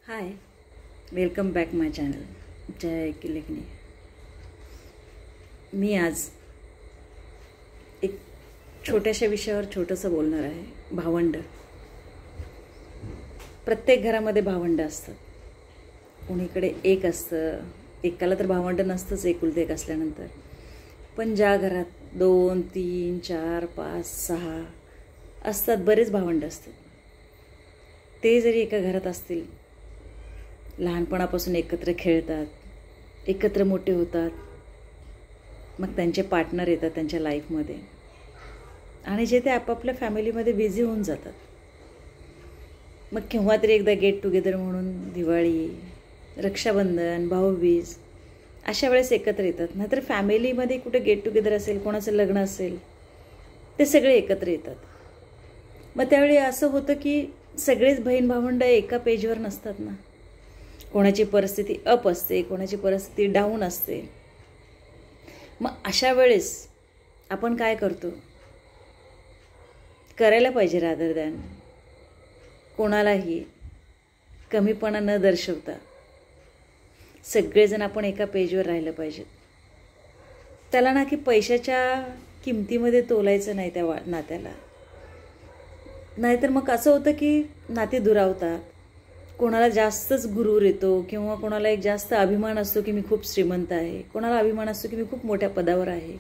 हाय, welcome back माय channel जय की लेखनी. मी आज एक छोट्याशा विषयावर छोटंसं बोलणार आहे. भावंड. प्रत्येक घरामध्ये भावंड असतात. कोणीकडे एक असतं, एकाला तर भावंड नसतंच एकुलते एक असल्यानंतर. पण ज्या घरात 2, 3, 4, 5, 6 असतात, बरेच भावंड असतात, ते जरी एका घरात असतील, लहानपणापासून एकत्र खेळतात, एकत्र मोठे होतात, मग त्यांचे पार्टनर येतात त्यांच्या लाईफमध्ये आणि जे ते आपापल्या फॅमिलीमध्ये बिझी होऊन जातात. मग केव्हा तरी एकदा गेट टुगेदर म्हणून दिवाळी, रक्षाबंधन, भाऊबीज अशा वेळेस एकत्र येतात. नाहीतर फॅमिलीमध्ये कुठे गेट टुगेदर असेल, कोणाचं लग्न असेल, ते सगळे एकत्र येतात. मग त्यावेळी असं होतं की सगळेच बहीण भावंड एका पेजवर नसतात ना. कोणाची परिस्थिती अप असते, कोणाची परिस्थिती डाऊन असते. मग अशा वेळेस आपण काय करतो, करायला पाहिजे रादर दॅन कोणालाही कमीपणा न दर्शवता सगळेजण आपण एका पेजवर राहिलं पाहिजे. त्याला ना की पैशाच्या किमतीमध्ये तोलायचं नाही त्या नात्याला. नाहीतर मग असं होतं की नाती दुरावतात. कोणाला जास्तच गुरूर येतो किंवा कोणाला एक जास्त अभिमान असतो की मी खूप श्रीमंत आहे, कोणाला अभिमान असतो की मी खूप मोठ्या पदावर आहे,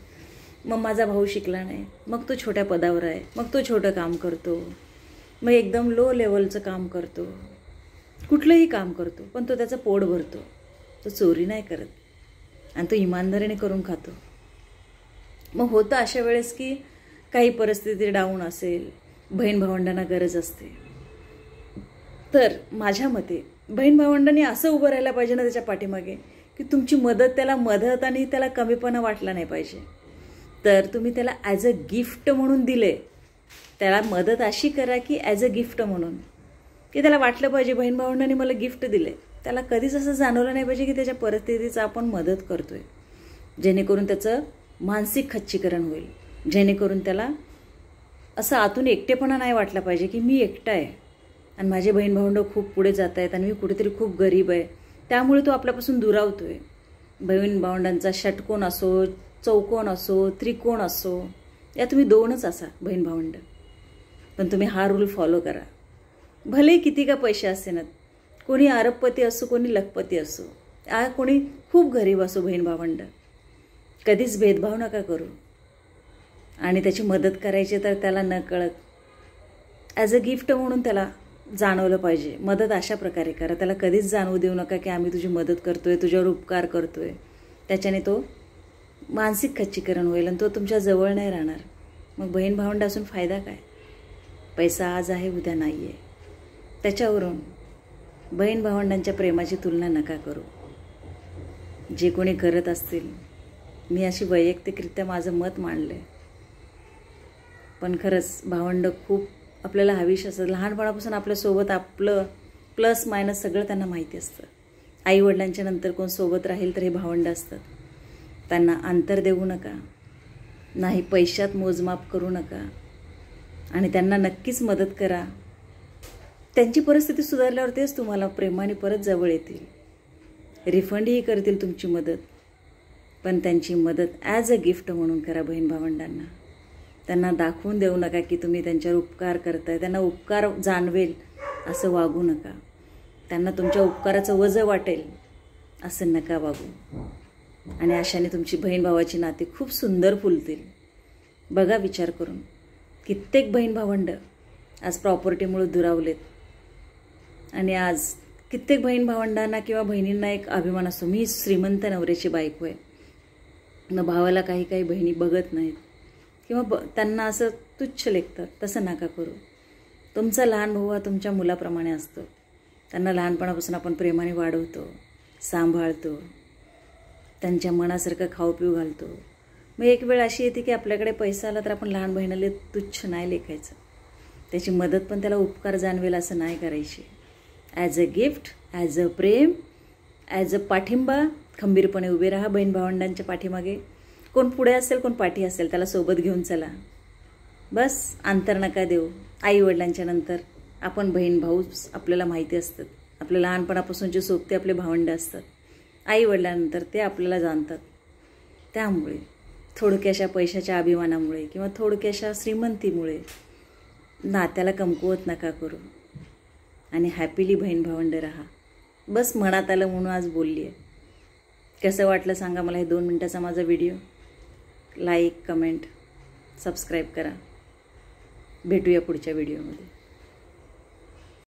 मग माझा भाऊ शिकला नाही, मग तो छोट्या पदावर आहे, मग तो छोटं काम करतो, मग एकदम लो लेवलचं काम करतो, कुठलंही काम करतो, पण तो त्याचं पोट भरतो, तो चोरी नाही करत आणि तो इमानदारीने करून खातो. मग होतं अशा वेळेस की काही परिस्थिती डाऊन असेल, बहीण भावंडांना गरज असते, तर माझ्या मते बहीण भावंडांनी असं उभं राहायला पाहिजे ना त्याच्या पाठीमागे की तुमची मदत त्याला मदत आणि त्याला कमीपणा वाटला नाही पाहिजे. तर तुम्ही त्याला ॲज अ गिफ्ट म्हणून दिले, त्याला मदत अशी करा की ॲज अ गिफ्ट म्हणून, की त्याला वाटलं पाहिजे बहीण भावंडांनी मला गिफ्ट दिले. त्याला कधीच असं जाणवलं नाही पाहिजे की त्याच्या परिस्थितीचं आपण मदत करतोय, जेणेकरून त्याचं मानसिक खच्चीकरण होईल, जेणेकरून त्याला असं आतून एकटेपणा नाही वाटला पाहिजे की मी एकटा आहे आणि माझे बहीण भावंड खूप पुढे जात आहेत आणि मी कुठेतरी खूप गरीब आहे, त्यामुळे तो आपल्यापासून दुरावतोय. बहीण भावंडांचा षटकोन असो, चौकोन असो, त्रिकोण असो, या तुम्ही 2च असा बहीण भावंड, पण तुम्ही हा रूल फॉलो करा. भले किती का पैसे असे ना, कोणी अरबपती असो, कोणी लखपती असो, कोणी खूप गरीब असो, बहीण भावंड कधीच भेदभाव नका करू. आणि त्याची मदत करायची तर त्याला न कळत ॲज अ गिफ्ट म्हणून त्याला जाणवलं पाहिजे. मदत अशा प्रकारे करा, त्याला कधीच जाणवू देऊ नका की आम्ही तुझी मदत करतोय, तुझ्यावर उपकार करतोय. त्याच्याने तो मानसिक खच्चीकरण होईल आणि तो तुमच्या जवळ नाही राहणार. मग बहीण भावंड असून फायदा काय? पैसा आज आहे, उद्या नाही आहे. त्याच्यावरून बहीण भावंडांच्या प्रेमाची तुलना नका करू. जे कोणी करत असतील, मी अशी वैयक्तिकरित्या माझं मत मांडलं आहे, पण खरंच भावंड खूप आपल्याला हवीशी असतं. लहानपणापासून आपल्यासोबत आपलं प्लस मायनस सगळं त्यांना माहिती असतं. आईवडिलांच्या नंतर कोण सोबत राहील तर हे भावंड असतात. त्यांना अंतर देऊ नका, नाही पैशात मोजमाप करू नका आणि त्यांना नक्कीच मदत करा. त्यांची परिस्थिती सुधारल्यावर तेच तुम्हाला प्रेमाने परत जवळ येतील, रिफंडही करतील तुमची मदत. पण त्यांची मदत ॲज अ गिफ्ट म्हणून करा बहीण भावंडांना. त्यांना दाखवून देऊ नका की तुम्ही त्यांच्यावर उपकार करताय, त्यांना उपकार जाणवेल असं वागू नका. त्यांना तुमच्या उपकाराचं वजं वाटेल असं नका वागू. आणि अशाने तुमची बहीण भावाची नाती खूप सुंदर फुलतील. बघा विचार करून, कित्येक बहीण भावंड आज प्रॉपर्टीमुळे दुरावलेत आणि आज कित्येक बहीण भावंडांना किंवा बहिणींना एक अभिमान असतो, मी श्रीमंत नवऱ्याची बायको आहे. मग भावाला काही काही बहिणी बघत नाहीत किंवा त्यांना असं तुच्छ लेखतात. तसं नका करू. तुमचा लहान भाऊ हा तुमच्या मुलाप्रमाणे असतो. त्यांना लहानपणापासून आपण प्रेमाने वाढवतो, सांभाळतो, त्यांच्या मनासारखं खाऊ पिऊ घालतो. मग एक वेळ अशी येते की आपल्याकडे पैसा आला तर आपण लहान बहिणीला तुच्छ नाही लेखायचं. त्याची मदत पण त्याला उपकार जाणवेल असं नाही करायची. As a gift, as a Prem, as a पाठिंबा खंबीरपणे उभे राहा बहीण भावंडांच्या पाठीमागे. कोण पुढे असेल, कोण पाठी असेल, त्याला सोबत घेऊन चला. बस अंतर नका देऊ. आई वडिलांच्या नंतर आपण बहीण भाऊ आपल्याला माहिती असतात. आपल्या लहानपणापासूनचे सोबते आपले भावंडं असतात. आईवडिलांनंतर ते आपल्याला जाणतात. त्यामुळे थोडक्याशा पैशाच्या अभिमानामुळे किंवा थोडक्याशा श्रीमंतीमुळे नात्याला कमकुवत नका करू आणि हॅपीली बहीण भावंडं राहा. बस मनात आलं म्हणून आज बोलली आहे. कसं वाटलं सांगा मला हे 2 मिनिटाचा माझा व्हिडिओ. लाईक, कमेंट, सबस्क्राईब करा. भेटूया पुढच्या व्हिडिओमध्ये.